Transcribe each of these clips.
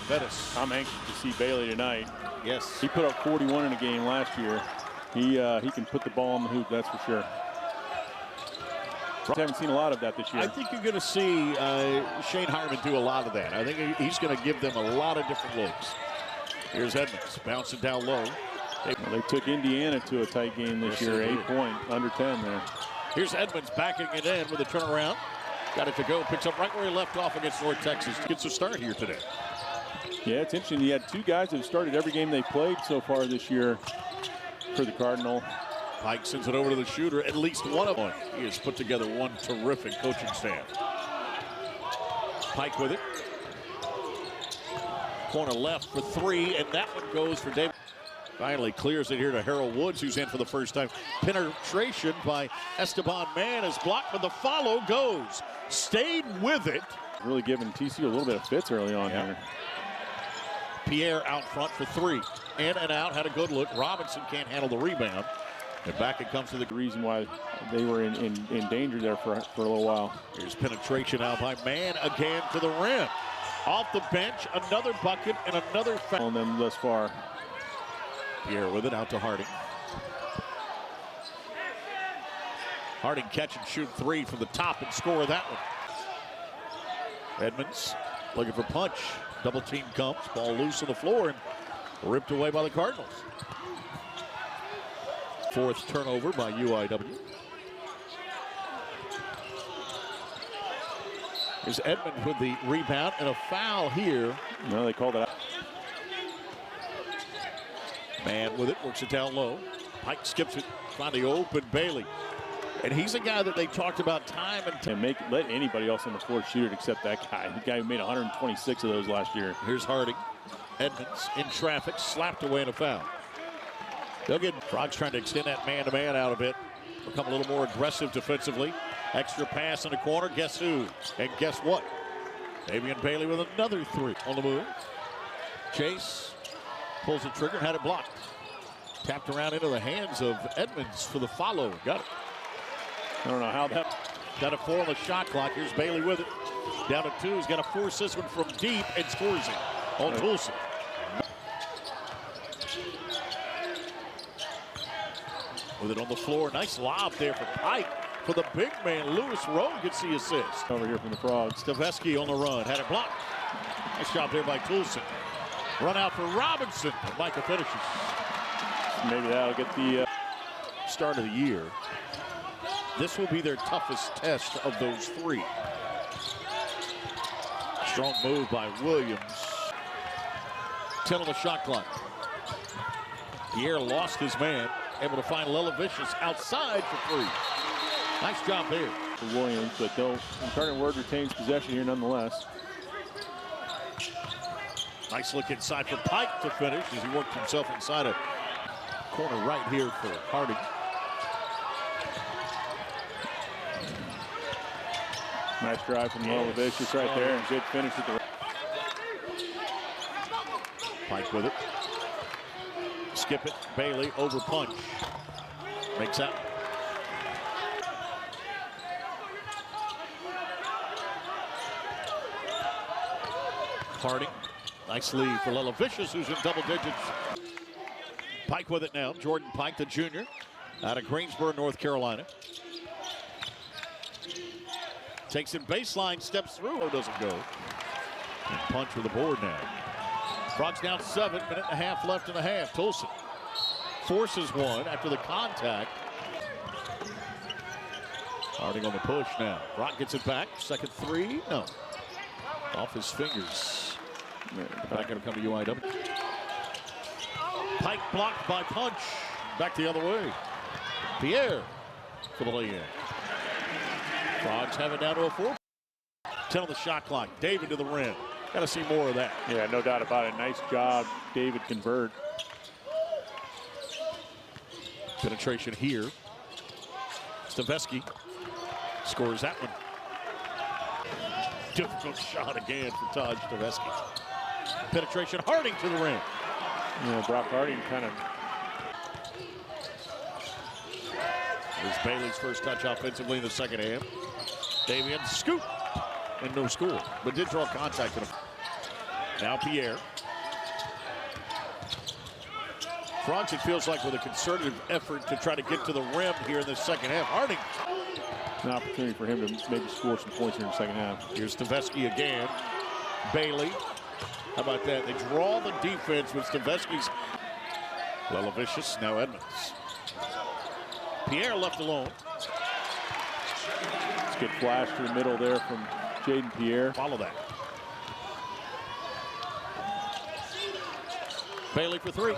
Bettis. I'm anxious to see Bailey tonight. Yes. He put up 41 in a game last year. He can put the ball in the hoop, that's for sure. I haven't seen a lot of that this year. I think you're going to see Shane Harmon do a lot of that. I think he's going to give them a lot of different looks. Here's Edmonds bouncing down low. They took Indiana to a tight game this year, 8 point, under 10 there. Here's Edmonds backing it in with a turnaround. Got it to go, picks up right where he left off against North Texas. Gets a start here today. Yeah, it's interesting. He had 2 guys that have started every game they played so far this year for the Cardinal. Pike sends it over to the shooter. At least one of them. He has put together one terrific coaching staff. Pike with it. Corner left for 3, and that one goes for David. Finally clears it here to Harold Woods, who's in for the first time. Penetration by Esteban Mann is blocked, but the follow goes. Stayed with it. Really giving TCU a little bit of fits early on here. Pierre out front for 3. In and out, had a good look. Robinson can't handle the rebound. And back it comes to the reason why they were in danger there for a little while. Here's penetration out by Mann again to the rim. Off the bench, another bucket and another foul on them thus far. Pierre with it out to Harding. Harding catch and shoot 3 from the top and score that one. Edmonds looking for punch. Double team comes, ball loose on the floor and ripped away by the Cardinals. 4th turnover by UIW. Here's Edmonds with the rebound and a foul here. No, they called it out. Mann with it, works it down low. Pike skips it, finally open Bailey. And he's a guy that they talked about time and time. Let anybody else on the floor shoot it except that guy. The guy who made 126 of those last year. Here's Harding. Edmonds in traffic, slapped away in a foul. They'll get Frogs trying to extend that man-to-man out a bit. Become a little more aggressive defensively. Extra pass in the corner. Guess who? And guess what? Davian Bailey with another 3 on the move. Chase pulls the trigger, had it blocked. Tapped around into the hands of Edmonds for the follow. Got it. I don't know how that. Got a 4 on the shot clock. Here's Bailey with it. Down to 2. He's got to force this one from deep and scores it on Toulson. With it on the floor. Nice lob there for Pike. For the big man, Lewis Rowe gets the assist. Over here from the Frogs. Staveski on the run. Had it blocked. Nice job there by Toulson. Run out for Robinson. And Micah finishes. Maybe that'll get the start of the year. This will be their toughest test of those 3. Strong move by Williams. 10 on the shot clock. Pierre lost his man. Able to find Lelavicius outside for 3. Nice job there. For Williams, but Incarnate Word retains possession here nonetheless. Nice look inside for Pike to finish as he worked himself inside a corner right here for Harding. Nice drive from Lelavicius right there, and good finish at the. Pike with it. Skip it. Bailey over punch. Makes out. Harding. Nice lead for Lelavicius, who's in double digits. Pike with it now. Jordan Pike, the junior, out of Greensboro, North Carolina. Takes it baseline, steps through. Oh, doesn't go. And punch with the board now. Frogs down 7, minute and a half left in the half. Toulson forces one after the contact. Harding on the push now. Brock gets it back. Second 3, no. Off his fingers. Back going to come to UIW. Pike blocked by punch. Back the other way. Pierre for the lay-in. Frogs have it down to a 4. 10 on the shot clock. David to the rim. Got to see more of that. Yeah, no doubt about it. Nice job, David convert. Penetration here. Staveski scores that one. Difficult shot again for Todd Staveski. Penetration, Harding to the rim. Yeah, Brock Harding kind of. There's Bailey's first touch offensively in the second half. Davian scoop and no score, but did draw contact in him. Now Pierre. Frogs, it feels like, with a concerted effort to try to get to the rim here in the second half. Harding. An opportunity for him to maybe score some points here in the second half. Here's Stevesky again. Bailey. How about that? They draw the defense with Stevesky's. Lelavicious, now Edmonds. Pierre left alone. Let's get flash to the middle there from Jaden Pierre. Follow that. Bailey for three.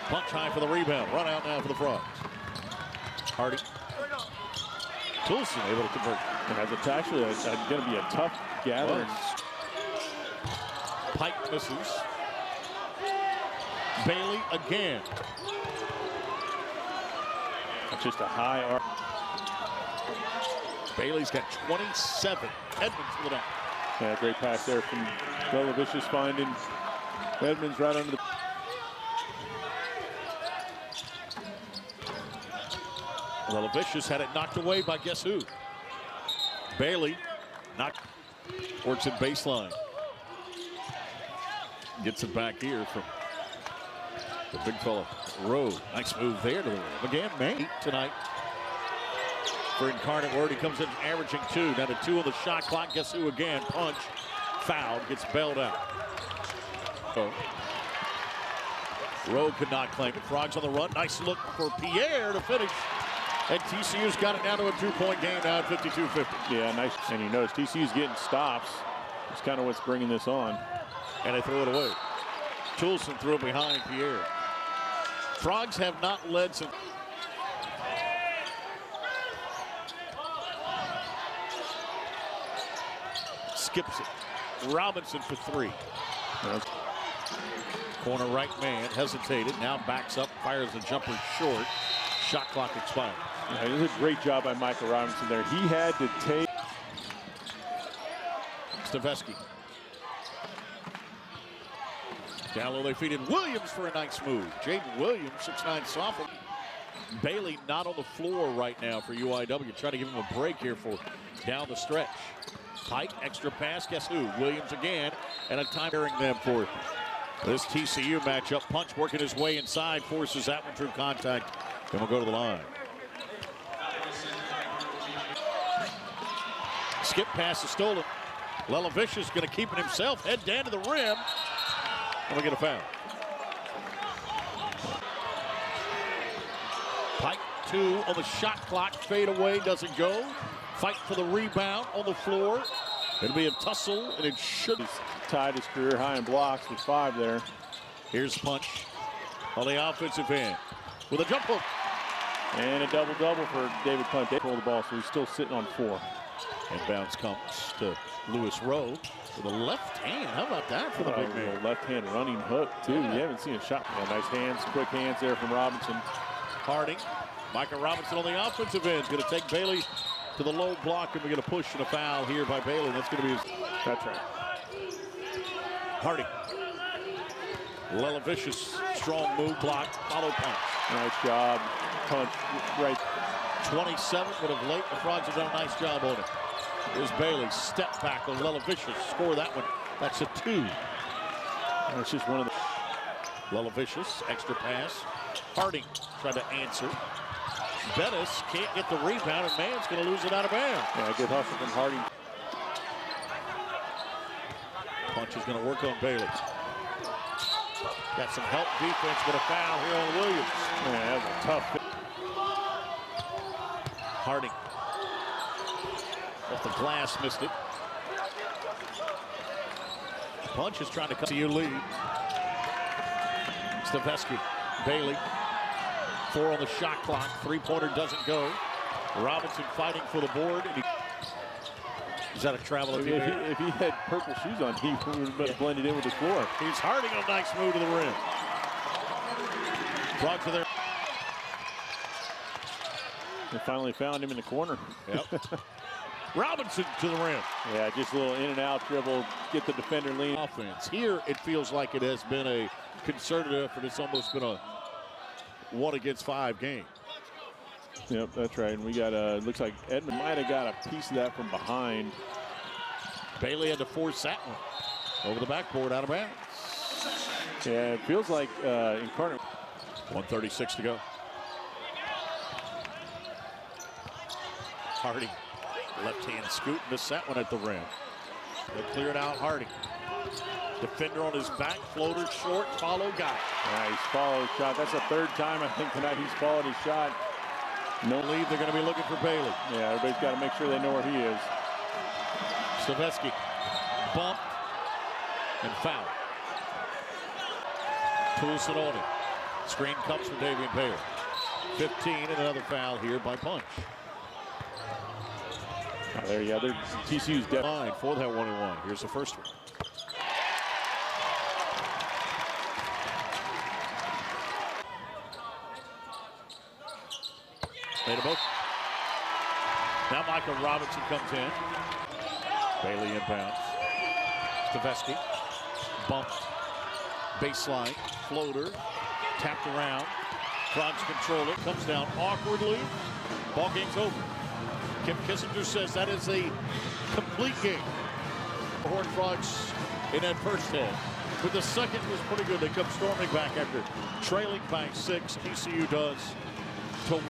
Punch high for the rebound. Run out now for the Frogs. Hardy. Toulson able to convert. And it's actually going to be a tough gathering. Pike misses. Bailey again. It's just a high arc. Bailey's got 27. Edmonds with it up. Yeah, great pass there from Lelavicious, finding Edmonds right under the. Lelavicious had it knocked away by guess who? Bailey knocked. Works at baseline. Gets it back here from the big fella. Rowe. Nice move there to the rim. Again, May tonight for Incarnate Word. He comes in averaging 2. Down to 2 on the shot clock. Guess who again? Punch. Fouled. Gets bailed out. Oh. Rowe could not claim it. Frogs on the run. Nice look for Pierre to finish. And TCU's got it down to a 2-point game now at 52-50. Yeah, nice. And you notice TCU's getting stops. It's kind of what's bringing this on. And they throw it away. Toulson threw it behind Pierre. Frogs have not led since. Skips it. Robinson for 3. Corner right man hesitated. Now backs up, fires the jumper short. Shot clock expired. Yeah, this is a great job by Michael Robinson there. He had to take. Stevesky. Down low, they feed in Williams for a nice move. Jaden Williams, 6'9" sophomore. Bailey not on the floor right now for UIW. Trying to give him a break here for down the stretch. Pike, extra pass, guess who? Williams again, and a time hearing them for this TCU matchup. Punch working his way inside, forces that one through contact, and we'll go to the line. Skip pass is stolen. Lelavicious going to keep it himself, head down to the rim. And we get a foul. Pike 2 on the shot clock. Fade away, doesn't go. Fight for the rebound on the floor. It'll be a tussle, and it should. He's tied his career high in blocks with 5 there. Here's Punch on the offensive end with a jump hook. And a double-double for David Punch. They pull the ball, so he's still sitting on 4. Inbounds comes to Lewis Rowe with a left hand. How about that for the big man? Left-hand running hook, too. Yeah. You haven't seen a shot. Yeah, nice hands, quick hands there from Robinson. Harding. Michael Robinson on the offensive end is going to take Bailey to the low block, and we're going to push and a foul here by Bailey. That's going to be his. That's right. Harding. Lelavicious, strong move, block, follow punch. Nice job. Punch right. 27, but of late, the Frogs have done a nice job on it. Here's Bailey, step back on Lelavicious. Score that one. That's a 2. That's just one of the. Lelavicious, extra pass. Harding tried to answer. Bettis can't get the rebound, and Mann's going to lose it out of bounds. Yeah, good hustle from Harding. Punch is going to work on Bailey. Got some help defense, but a foul here on Williams. Man, that was a tough. Harding. Off the glass, missed it. Punch is trying to cut to you lead. Stevesky. Bailey. 4 on the shot clock. 3-pointer doesn't go. Robinson fighting for the board. And is that a travel? If he had purple shoes on, he would have blended in with the floor. He's Harding, a nice move to the rim. Frogs are there. They finally found him in the corner. Yep. Robinson to the rim. Yeah, just a little in and out dribble, get the defender lean. Offense. Here it feels like it has been a concerted effort. It's almost been a 1-against-5 game. Yep, that's right. And we got looks like Edmond might have got a piece of that from behind. Bailey had to force that one over the backboard, out of bounds. Yeah, it feels like Incarnate. 1:36 to go. Hardy, left hand scoop, missed that one at the rim. They cleared out Hardy. Defender on his back, floater short, follow guy. Yeah, he's followed shot. That's the third time I think tonight he's followed his shot. No lead, they're going to be looking for Bailey. Yeah, everybody's got to make sure they know where he is. Staveski, bump, and foul. Poulsen on it. Screen comes from Davian Bayer. 15 and another foul here by Punch. There you go. TCU's dead. Line for that 1-1. Here's the first one. Made a both. Now Michael Robinson comes in. Bailey inbounds. Staveski bumped. Baseline. Floater. Tapped around. Frogs control it. Comes down awkwardly. Ball game's over. Kim Kissinger says that is a complete game. The Horned Frogs in that first half. But the second was pretty good. They come storming back after trailing by 6. TCU does to